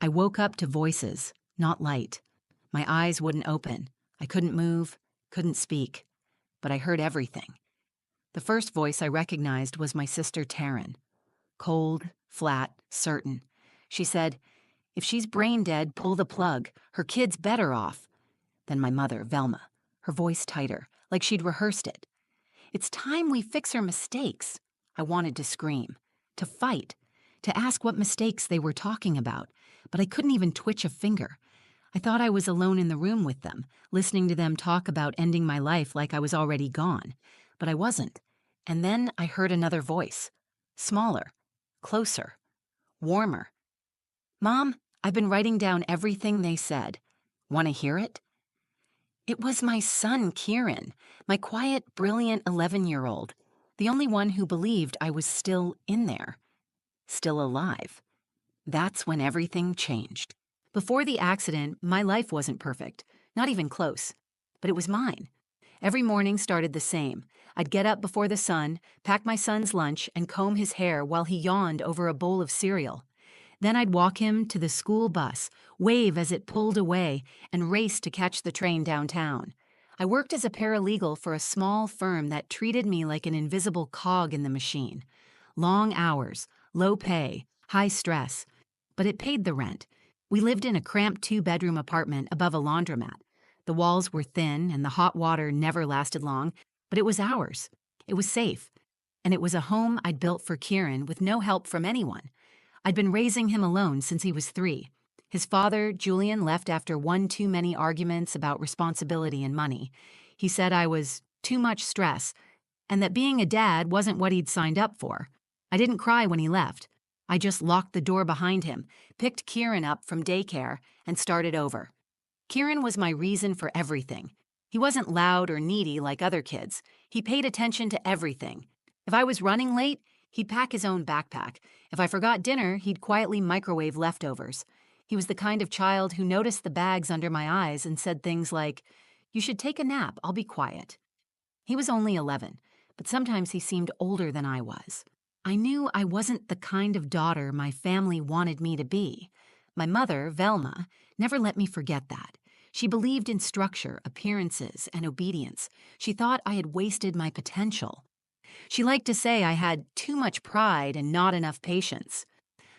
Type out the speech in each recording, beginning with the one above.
I woke up to voices, not light. My eyes wouldn't open. I couldn't move, couldn't speak. But I heard everything. The first voice I recognized was my sister Taryn. Cold, flat, certain. She said, "If she's brain dead, pull the plug. Her kid's better off." Then my mother, Velma, her voice tighter, like she'd rehearsed it. "It's time we fix her mistakes." I wanted to scream, to fight, to ask what mistakes they were talking about, but I couldn't even twitch a finger. I thought I was alone in the room with them, listening to them talk about ending my life like I was already gone. But I wasn't. And then I heard another voice. Smaller, closer, warmer. "Mom, I've been writing down everything they said. Want to hear it?" It was my son, Kieran, my quiet, brilliant 11-year-old, the only one who believed I was still in there, still alive. That's when everything changed. Before the accident, my life wasn't perfect, not even close, but it was mine. Every morning started the same. I'd get up before the sun, pack my son's lunch, and comb his hair while he yawned over a bowl of cereal. Then I'd walk him to the school bus, wave as it pulled away, and race to catch the train downtown. I worked as a paralegal for a small firm that treated me like an invisible cog in the machine. Long hours, low pay, high stress. But it paid the rent. We lived in a cramped 2-bedroom apartment above a laundromat. The walls were thin and the hot water never lasted long, but it was ours. It was safe. And it was a home I'd built for Kieran with no help from anyone. I'd been raising him alone since he was 3. His father, Julian, left after one too many arguments about responsibility and money. He said I was too much stress, and that being a dad wasn't what he'd signed up for. I didn't cry when he left. I just locked the door behind him, picked Kieran up from daycare, and started over. Kieran was my reason for everything. He wasn't loud or needy like other kids. He paid attention to everything. If I was running late, he'd pack his own backpack. If I forgot dinner, he'd quietly microwave leftovers. He was the kind of child who noticed the bags under my eyes and said things like, "You should take a nap, I'll be quiet." He was only 11, but sometimes he seemed older than I was. I knew I wasn't the kind of daughter my family wanted me to be. My mother, Velma, never let me forget that. She believed in structure, appearances, and obedience. She thought I had wasted my potential. She liked to say I had too much pride and not enough patience.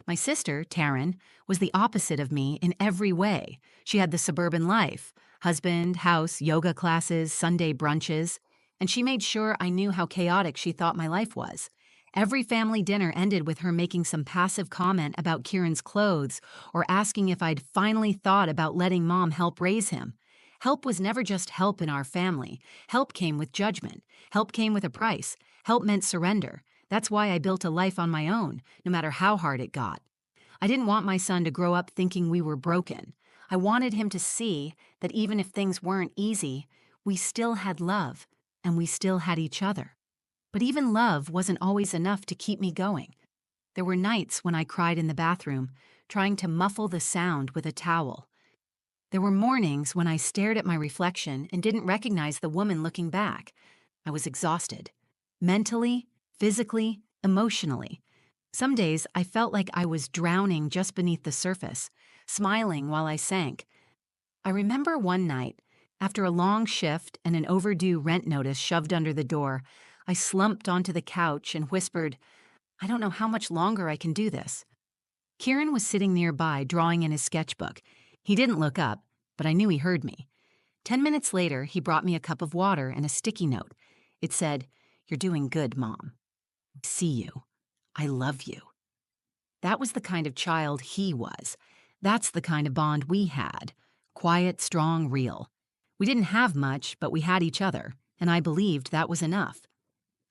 My sister, Taryn, was the opposite of me in every way. She had the suburban life, husband, house, yoga classes, Sunday brunches, and she made sure I knew how chaotic she thought my life was. Every family dinner ended with her making some passive comment about Kieran's clothes or asking if I'd finally thought about letting Mom help raise him. Help was never just help in our family. Help came with judgment. Help came with a price. Help meant surrender. That's why I built a life on my own, no matter how hard it got. I didn't want my son to grow up thinking we were broken. I wanted him to see that even if things weren't easy, we still had love, and we still had each other. But even love wasn't always enough to keep me going. There were nights when I cried in the bathroom, trying to muffle the sound with a towel. There were mornings when I stared at my reflection and didn't recognize the woman looking back. I was exhausted. Mentally, physically, emotionally. Some days I felt like I was drowning just beneath the surface, smiling while I sank. I remember one night, after a long shift and an overdue rent notice shoved under the door, I slumped onto the couch and whispered, "I don't know how much longer I can do this." Kieran was sitting nearby drawing in his sketchbook. He didn't look up, but I knew he heard me. 10 minutes later, he brought me a cup of water and a sticky note. It said, "You're doing good, Mom. I see you. I love you." That was the kind of child he was. That's the kind of bond we had. Quiet, strong, real. We didn't have much, but we had each other, and I believed that was enough.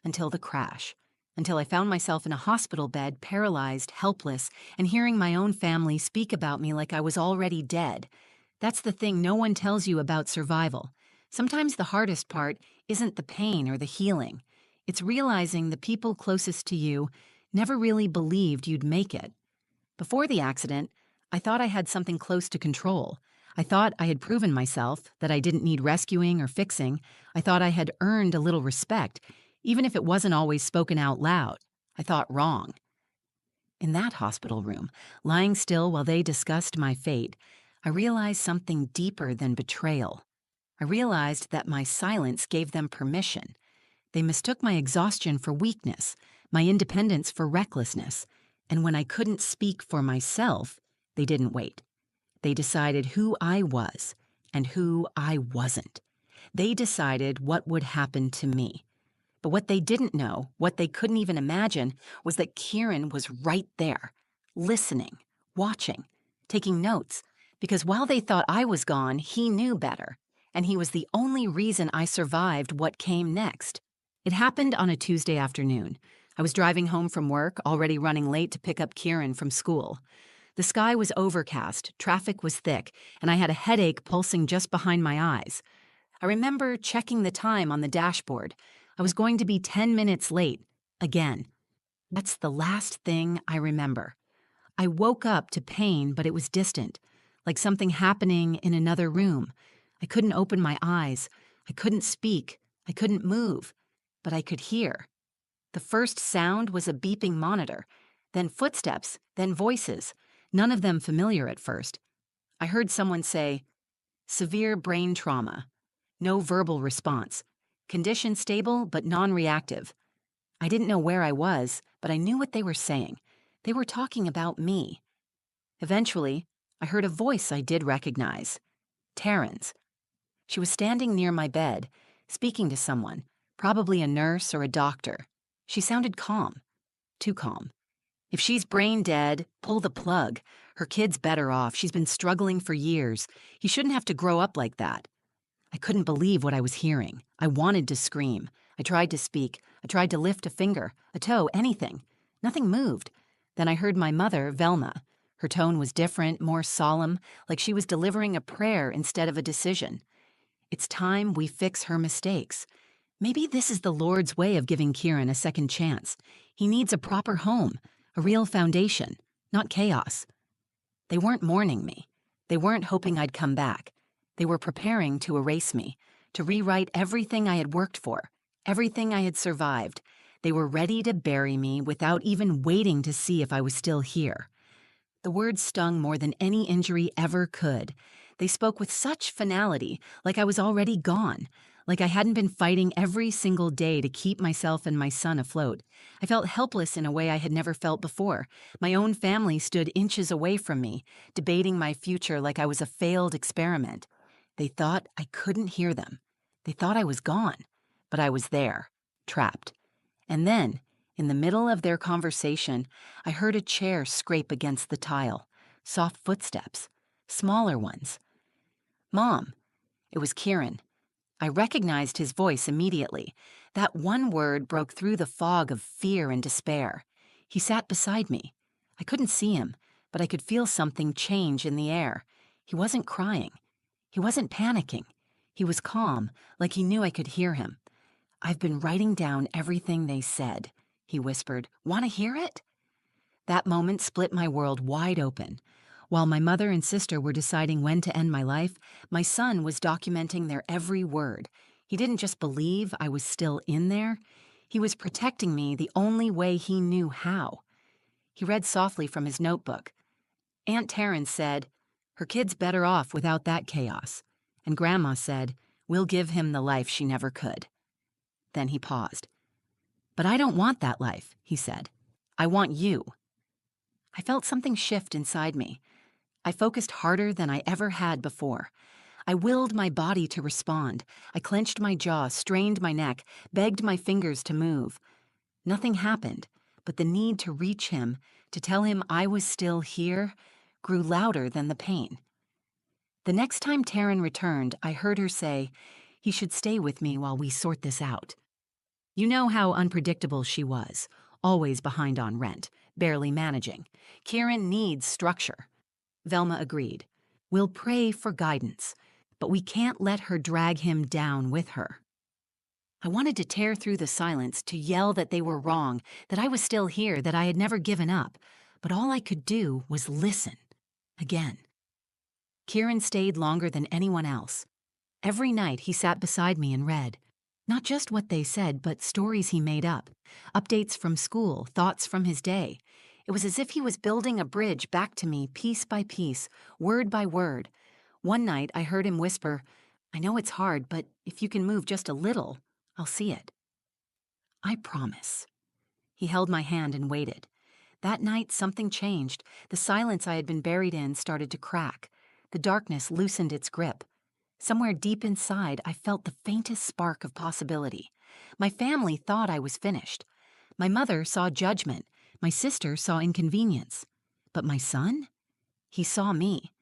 Until the crash. Until I found myself in a hospital bed, paralyzed, helpless, and hearing my own family speak about me like I was already dead. That's the thing no one tells you about survival. Sometimes the hardest part isn't the pain or the healing. It's realizing the people closest to you never really believed you'd make it. Before the accident, I thought I had something close to control. I thought I had proven myself, that I didn't need rescuing or fixing. I thought I had earned a little respect, even if it wasn't always spoken out loud. I thought wrong. In that hospital room, lying still while they discussed my fate, I realized something deeper than betrayal. I realized that my silence gave them permission. They mistook my exhaustion for weakness, my independence for recklessness, and when I couldn't speak for myself, they didn't wait. They decided who I was and who I wasn't. They decided what would happen to me. But what they didn't know, what they couldn't even imagine, was that Kieran was right there, listening, watching, taking notes, because while they thought I was gone, he knew better, and he was the only reason I survived what came next. It happened on a Tuesday afternoon. I was driving home from work, already running late to pick up Kieran from school. The sky was overcast, traffic was thick, and I had a headache pulsing just behind my eyes. I remember checking the time on the dashboard. I was going to be 10 minutes late, again. That's the last thing I remember. I woke up to pain, but it was distant, like something happening in another room. I couldn't open my eyes. I couldn't speak. I couldn't move. But I could hear. The first sound was a beeping monitor, then footsteps, then voices, none of them familiar at first. I heard someone say, "Severe brain trauma. No verbal response. Condition stable but non-reactive." I didn't know where I was, but I knew what they were saying. They were talking about me. Eventually, I heard a voice I did recognize. Taryn's. She was standing near my bed, speaking to someone, probably a nurse or a doctor. She sounded calm. Too calm. If she's brain dead, pull the plug. Her kid's better off. She's been struggling for years. He shouldn't have to grow up like that. I couldn't believe what I was hearing. I wanted to scream. I tried to speak. I tried to lift a finger, a toe, anything. Nothing moved. Then I heard my mother, Velma. Her tone was different, more solemn, like she was delivering a prayer instead of a decision. It's time we fix her mistakes. Maybe this is the Lord's way of giving Kieran a second chance. He needs a proper home, a real foundation, not chaos. They weren't mourning me. They weren't hoping I'd come back. They were preparing to erase me, to rewrite everything I had worked for, everything I had survived. They were ready to bury me without even waiting to see if I was still here. The words stung more than any injury ever could. They spoke with such finality, like I was already gone, like I hadn't been fighting every single day to keep myself and my son afloat. I felt helpless in a way I had never felt before. My own family stood inches away from me, debating my future like I was a failed experiment. They thought I couldn't hear them. They thought I was gone, but I was there, trapped. And then, in the middle of their conversation, I heard a chair scrape against the tile, soft footsteps, smaller ones. "Mom." It was Kieran. I recognized his voice immediately. That one word broke through the fog of fear and despair. He sat beside me. I couldn't see him, but I could feel something change in the air. He wasn't crying. He wasn't panicking. He was calm, like he knew I could hear him. "I've been writing down everything they said," he whispered. "Want to hear it?" That moment split my world wide open. While my mother and sister were deciding when to end my life, my son was documenting their every word. He didn't just believe I was still in there. He was protecting me the only way he knew how. He read softly from his notebook. "Aunt Taryn said, 'Her kid's better off without that chaos.' And Grandma said, 'We'll give him the life she never could.'" Then he paused. "But I don't want that life," he said. "I want you." I felt something shift inside me. I focused harder than I ever had before. I willed my body to respond. I clenched my jaw, strained my neck, begged my fingers to move. Nothing happened, but the need to reach him, to tell him I was still here, grew louder than the pain. The next time Taryn returned, I heard her say, "He should stay with me while we sort this out." You know how unpredictable she was, always behind on rent, barely managing. Kieran needs structure. Velma agreed. "We'll pray for guidance, but we can't let her drag him down with her." I wanted to tear through the silence, to yell that they were wrong, that I was still here, that I had never given up, but all I could do was listen. Again. Kieran stayed longer than anyone else. Every night he sat beside me and read. Not just what they said, but stories he made up. Updates from school, thoughts from his day. It was as if he was building a bridge back to me piece by piece, word by word. One night, I heard him whisper, "I know it's hard, but if you can move just a little, I'll see it." "I promise." He held my hand and waited. That night, something changed. The silence I had been buried in started to crack. The darkness loosened its grip. Somewhere deep inside, I felt the faintest spark of possibility. My family thought I was finished. My mother saw judgment. My sister saw inconvenience. But my son? He saw me.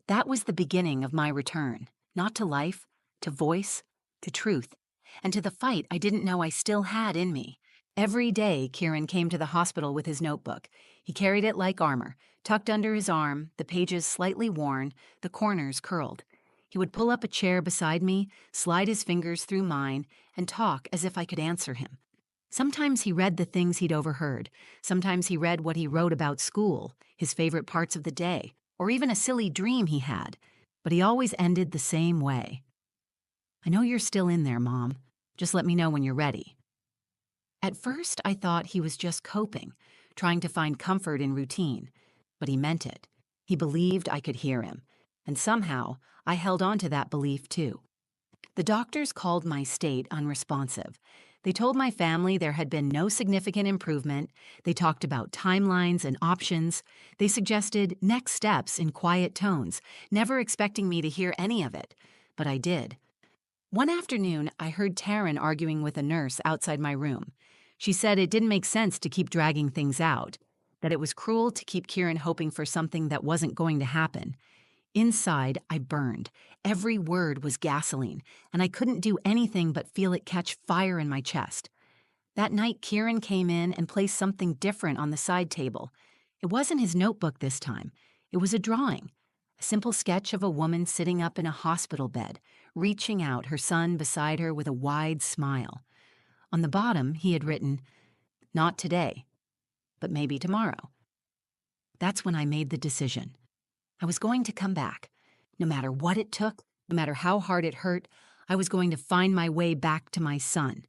That was the beginning of my return. Not to life, to voice, to truth, and to the fight I didn't know I still had in me. Every day, Kieran came to the hospital with his notebook. He carried it like armor, tucked under his arm, the pages slightly worn, the corners curled. He would pull up a chair beside me, slide his fingers through mine, and talk as if I could answer him. Sometimes he read the things he'd overheard. Sometimes he read what he wrote about school, his favorite parts of the day, or even a silly dream he had. But he always ended the same way. "I know you're still in there, Mom. Just let me know when you're ready." At first, I thought he was just coping, trying to find comfort in routine. But he meant it. He believed I could hear him. And somehow, I held on to that belief too. The doctors called my state unresponsive. They told my family there had been no significant improvement. They talked about timelines and options. They suggested next steps in quiet tones, never expecting me to hear any of it. But I did. One afternoon, I heard Taryn arguing with a nurse outside my room. She said it didn't make sense to keep dragging things out, that it was cruel to keep Kieran hoping for something that wasn't going to happen. Inside, I burned. Every word was gasoline, and I couldn't do anything but feel it catch fire in my chest. That night, Kieran came in and placed something different on the side table. It wasn't his notebook this time. It was a drawing. A simple sketch of a woman sitting up in a hospital bed, reaching out, her son beside her with a wide smile. On the bottom, he had written, "Not today, but maybe tomorrow." That's when I made the decision. I was going to come back. No matter what it took, no matter how hard it hurt, I was going to find my way back to my son.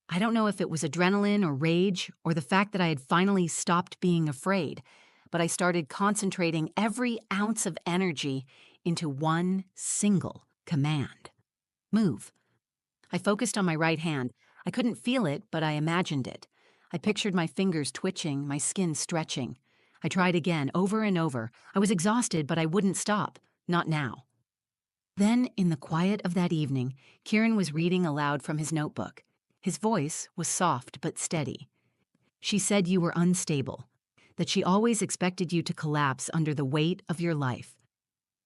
I don't know if it was adrenaline or rage or the fact that I had finally stopped being afraid, but I started concentrating every ounce of energy into one single command. Move. I focused on my right hand. I couldn't feel it, but I imagined it. I pictured my fingers twitching, my skin stretching. I tried again, over and over. I was exhausted, but I wouldn't stop. Not now. Then, in the quiet of that evening, Kieran was reading aloud from his notebook. His voice was soft but steady. "She said you were unstable, that she always expected you to collapse under the weight of your life."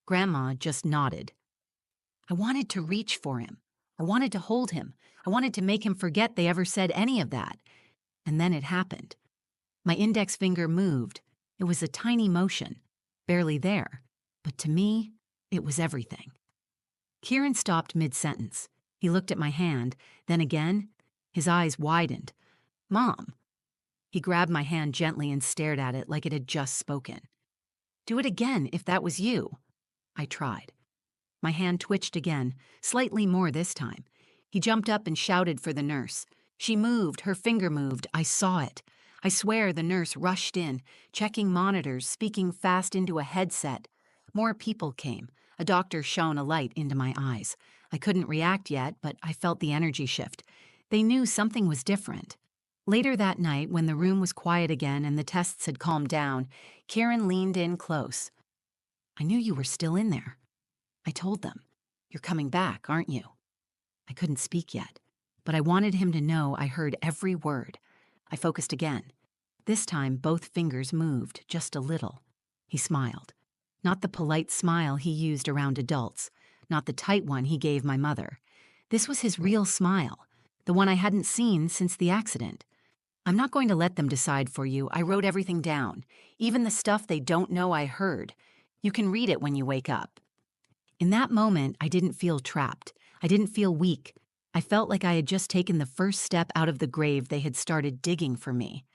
Grandma just nodded. I wanted to reach for him. I wanted to hold him. I wanted to make him forget they ever said any of that. And then it happened. My index finger moved. It was a tiny motion, barely there. But to me, it was everything. Kieran stopped mid-sentence. He looked at my hand, then again. His eyes widened. "Mom." He grabbed my hand gently and stared at it like it had just spoken. "Do it again if that was you." I tried. My hand twitched again, slightly more this time. He jumped up and shouted for the nurse. She moved, her finger moved. I saw it. I swear the nurse rushed in, checking monitors, speaking fast into a headset. More people came. A doctor shone a light into my eyes. I couldn't react yet, but I felt the energy shift. They knew something was different. Later that night, when the room was quiet again and the tests had calmed down, Kieran leaned in close. "I knew you were still in there." I told them. "You're coming back, aren't you?" I couldn't speak yet, but I wanted him to know I heard every word. I focused again. This time, both fingers moved, just a little. He smiled. Not the polite smile he used around adults, not the tight one he gave my mother. This was his real smile, the one I hadn't seen since the accident. "I'm not going to let them decide for you. I wrote everything down, even the stuff they don't know I heard. You can read it when you wake up." In that moment, I didn't feel trapped. I didn't feel weak. I felt like I had just taken the first step out of the grave they had started digging for me.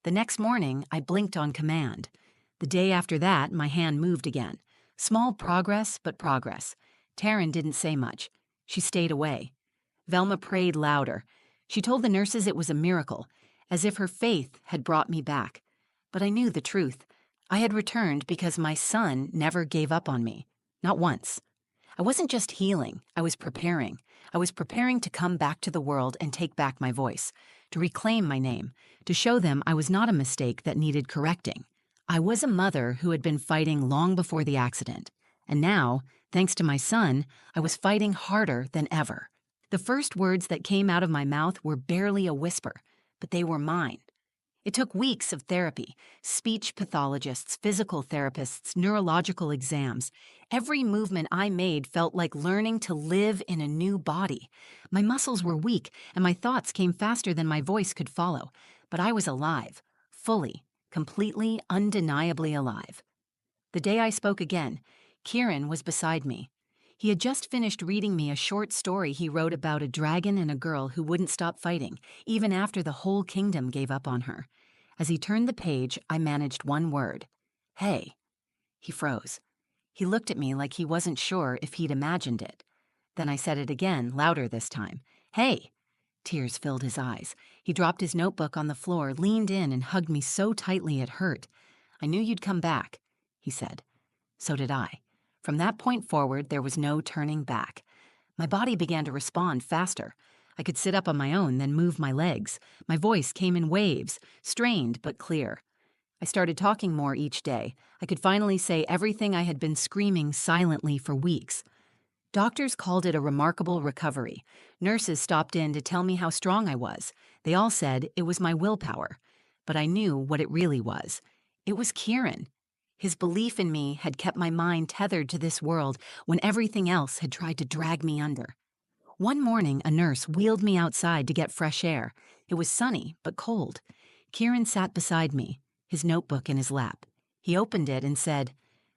The next morning, I blinked on command. The day after that, my hand moved again. Small progress, but progress. Taryn didn't say much. She stayed away. Velma prayed louder. She told the nurses it was a miracle, as if her faith had brought me back. But I knew the truth. I had returned because my son never gave up on me. Not once. I wasn't just healing, I was preparing. I was preparing to come back to the world and take back my voice, to reclaim my name, to show them I was not a mistake that needed correcting. I was a mother who had been fighting long before the accident. And now, thanks to my son, I was fighting harder than ever. The first words that came out of my mouth were barely a whisper, but they were mine. It took weeks of therapy, speech pathologists, physical therapists, neurological exams. Every movement I made felt like learning to live in a new body. My muscles were weak, and my thoughts came faster than my voice could follow. But I was alive, fully, completely, undeniably alive. The day I spoke again, Kieran was beside me. He had just finished reading me a short story he wrote about a dragon and a girl who wouldn't stop fighting, even after the whole kingdom gave up on her. As he turned the page, I managed one word. Hey. He froze. He looked at me like he wasn't sure if he'd imagined it. Then I said it again, louder this time. Hey. Tears filled his eyes. He dropped his notebook on the floor, leaned in, and hugged me so tightly it hurt. I knew you'd come back, he said. So did I. From that point forward, there was no turning back. My body began to respond faster. I could sit up on my own, then move my legs. My voice came in waves, strained but clear. I started talking more each day. I could finally say everything I had been screaming silently for weeks. Doctors called it a remarkable recovery. Nurses stopped in to tell me how strong I was. They all said it was my willpower. But I knew what it really was. It was Kieran. His belief in me had kept my mind tethered to this world when everything else had tried to drag me under. One morning, a nurse wheeled me outside to get fresh air. It was sunny, but cold. Kieran sat beside me, his notebook in his lap. He opened it and said,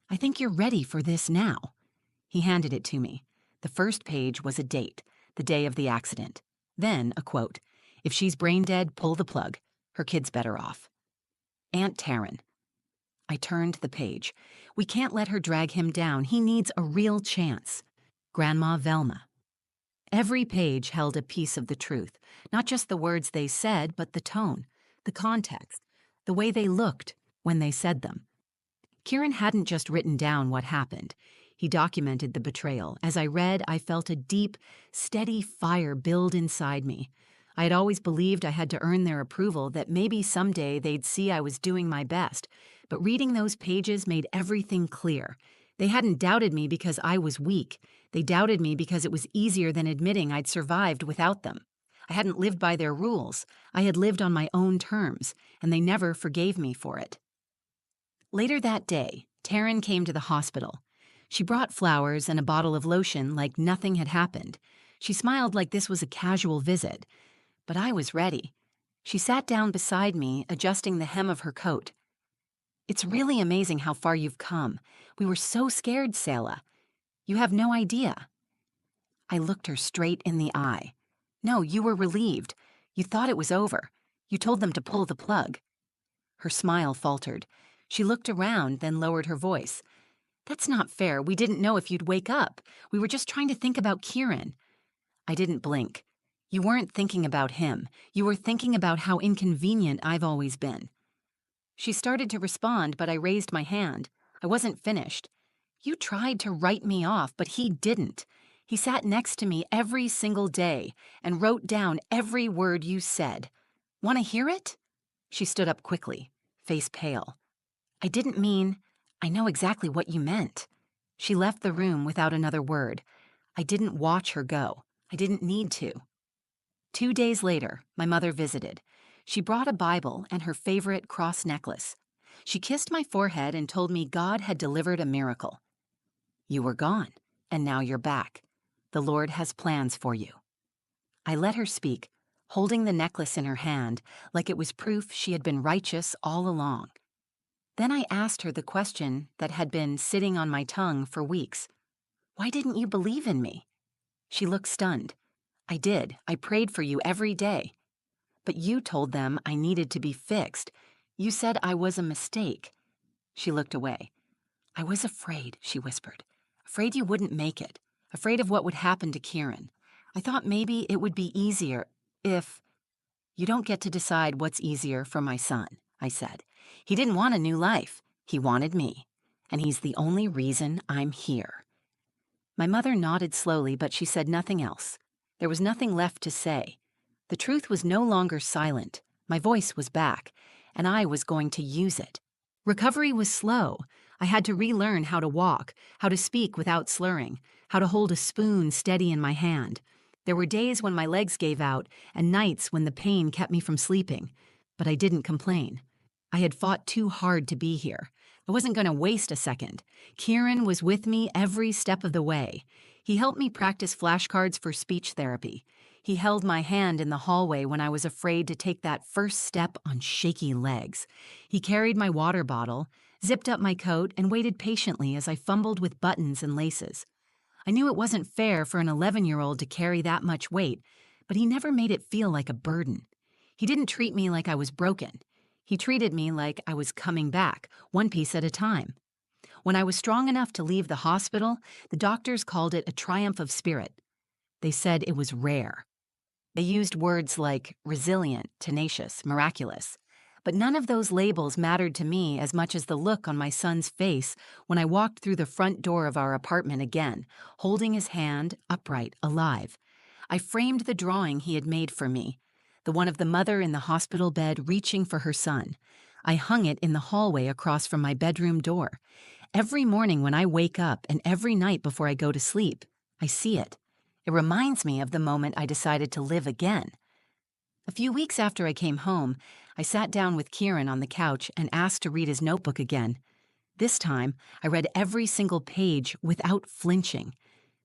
"I think you're ready for this now." He handed it to me. The first page was a date, the day of the accident. Then a quote, "If she's brain dead, pull the plug. Her kid's better off." Aunt Taryn. I turned the page. "We can't let her drag him down. He needs a real chance." Grandma Velma. Every page held a piece of the truth, not just the words they said, but the tone, the context, the way they looked when they said them. Kieran hadn't just written down what happened. He documented the betrayal. As I read, I felt a deep, steady fire build inside me. I had always believed I had to earn their approval, that maybe someday they'd see I was doing my best. But reading those pages made everything clear. They hadn't doubted me because I was weak. They doubted me because it was easier than admitting I'd survived without them. I hadn't lived by their rules. I had lived on my own terms, and they never forgave me for it. Later that day, Taryn came to the hospital. She brought flowers and a bottle of lotion like nothing had happened. She smiled like this was a casual visit. But I was ready. She sat down beside me, adjusting the hem of her coat. "It's really amazing how far you've come. We were so scared, Selah. You have no idea." I looked her straight in the eye. "No, you were relieved. You thought it was over. You told them to pull the plug." Her smile faltered. She looked around, then lowered her voice. "That's not fair. We didn't know if you'd wake up. We were just trying to think about Kieran." I didn't blink. "You weren't thinking about him. You were thinking about how inconvenient I've always been." She started to respond, but I raised my hand. I wasn't finished. "You tried to write me off, but he didn't. He sat next to me every single day and wrote down every word you said. Want to hear it?" She stood up quickly, face pale. "I didn't mean, I know exactly what you meant." She left the room without another word. I didn't watch her go. I didn't need to. 2 days later, my mother visited. She brought a Bible and her favorite cross necklace. She kissed my forehead and told me God had delivered a miracle. "You were gone, and now you're back. The Lord has plans for you." I let her speak, holding the necklace in her hand like it was proof she had been righteous all along. Then I asked her the question that had been sitting on my tongue for weeks. "Why didn't you believe in me?" She looked stunned. "I did. I prayed for you every day. But you told them I needed to be fixed. You said I was a mistake." She looked away. "I was afraid," she whispered. "Afraid you wouldn't make it. Afraid of what would happen to Kieran. I thought maybe it would be easier if—" "You don't get to decide what's easier for my son," I said. He didn't want a new life. He wanted me. And he's the only reason I'm here. My mother nodded slowly, but she said nothing else. There was nothing left to say. The truth was no longer silent. My voice was back, and I was going to use it. Recovery was slow. I had to relearn how to walk, how to speak without slurring, how to hold a spoon steady in my hand. There were days when my legs gave out and nights when the pain kept me from sleeping, but I didn't complain. I had fought too hard to be here. I wasn't going to waste a second. Kieran was with me every step of the way. He helped me practice flashcards for speech therapy. He held my hand in the hallway when I was afraid to take that first step on shaky legs. He carried my water bottle, zipped up my coat, and waited patiently as I fumbled with buttons and laces. I knew it wasn't fair for an 11-year-old to carry that much weight, but he never made it feel like a burden. He didn't treat me like I was broken. He treated me like I was coming back, one piece at a time. When I was strong enough to leave the hospital, the doctors called it a triumph of spirit. They said it was rare. They used words like resilient, tenacious, miraculous. But none of those labels mattered to me as much as the look on my son's face when I walked through the front door of our apartment again, holding his hand upright, alive. I framed the drawing he had made for me, the one of the mother in the hospital bed reaching for her son. I hung it in the hallway across from my bedroom door. Every morning when I wake up and every night before I go to sleep, I see it. It reminds me of the moment I decided to live again. A few weeks after I came home, I sat down with Kieran on the couch and asked to read his notebook again. This time, I read every single page without flinching.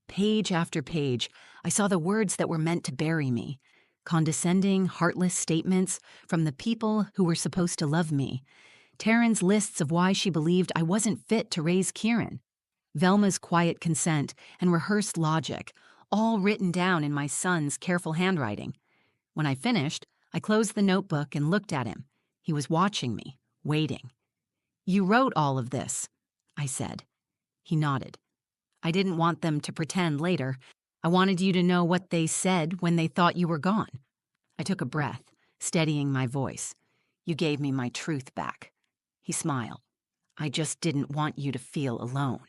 Page after page, I saw the words that were meant to bury me. Condescending, heartless statements from the people who were supposed to love me. Taryn's lists of why she believed I wasn't fit to raise Kieran. Velma's quiet consent and rehearsed logic, all written down in my son's careful handwriting. When I finished, I closed the notebook and looked at him. He was watching me, waiting. "You wrote all of this," I said. He nodded. "I didn't want them to pretend later. I wanted you to know what they said when they thought you were gone." I took a breath, steadying my voice. "You gave me my truth back." He smiled. "I just didn't want you to feel alone."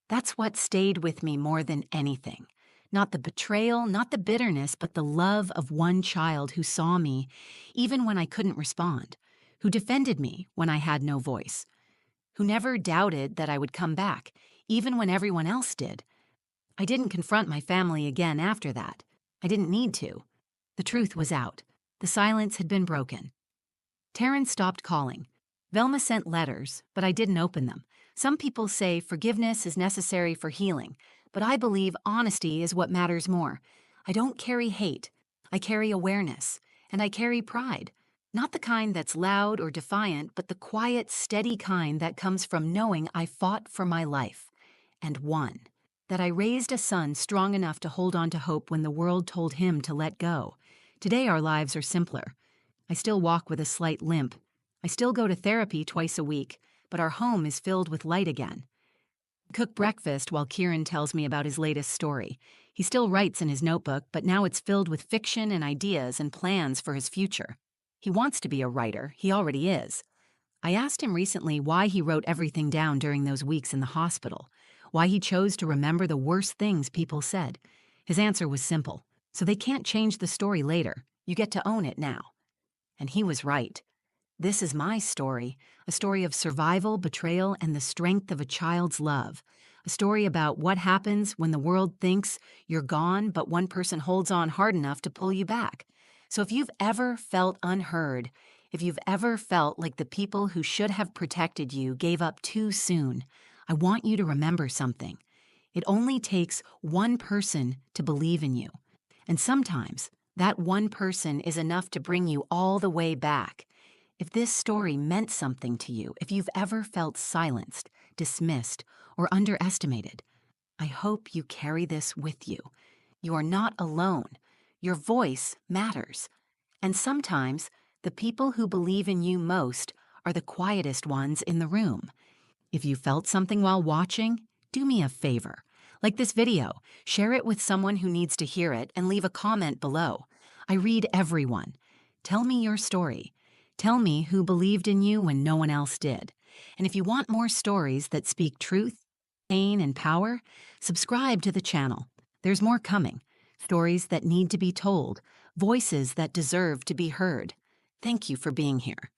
That's what stayed with me more than anything. Not the betrayal, not the bitterness, but the love of one child who saw me, even when I couldn't respond, who defended me when I had no voice, who never doubted that I would come back, even when everyone else did. I didn't confront my family again after that. I didn't need to. The truth was out. The silence had been broken. Taryn stopped calling. Velma sent letters, but I didn't open them. Some people say forgiveness is necessary for healing, but I believe honesty is what matters more. I don't carry hate. I carry awareness, and I carry pride. Not the kind that's loud or defiant, but the quiet, steady kind that comes from knowing I fought for my life, and won. That I raised a son strong enough to hold on to hope when the world told him to let go. Today our lives are simpler. I still walk with a slight limp. I still go to therapy twice a week, but our home is filled with light again. Cook breakfast while Kieran tells me about his latest story. He still writes in his notebook, but now it's filled with fiction and ideas and plans for his future. He wants to be a writer. He already is. I asked him recently why he wrote everything down during those weeks in the hospital, why he chose to remember the worst things people said. His answer was simple. So they can't change the story later. You get to own it now. And he was right. This is my story, a story of survival, betrayal, and the strength of a child's love. A story about what happens when the world thinks you're gone, but one person holds on hard enough to pull you back. So if you've ever felt unheard, if you've ever felt like the people who should have protected you gave up too soon, I want you to remember something. It only takes one person to believe in you. And sometimes that one person is enough to bring you all the way back. If this story meant something to you, if you've ever felt silenced, dismissed, or underestimated, I hope you carry this with you. You are not alone. Your voice matters. And sometimes the people who believe in you most are the quietest ones in the room. If you felt something while watching, do me a favor. Like this video, share it with someone who needs to hear it and leave a comment below. I read everyone. Tell me your story. Tell me who believed in you when no one else did. And if you want more stories that speak truth, pain, and power, subscribe to the channel. There's more coming. Stories that need to be told, voices that deserve to be heard. Thank you for being here.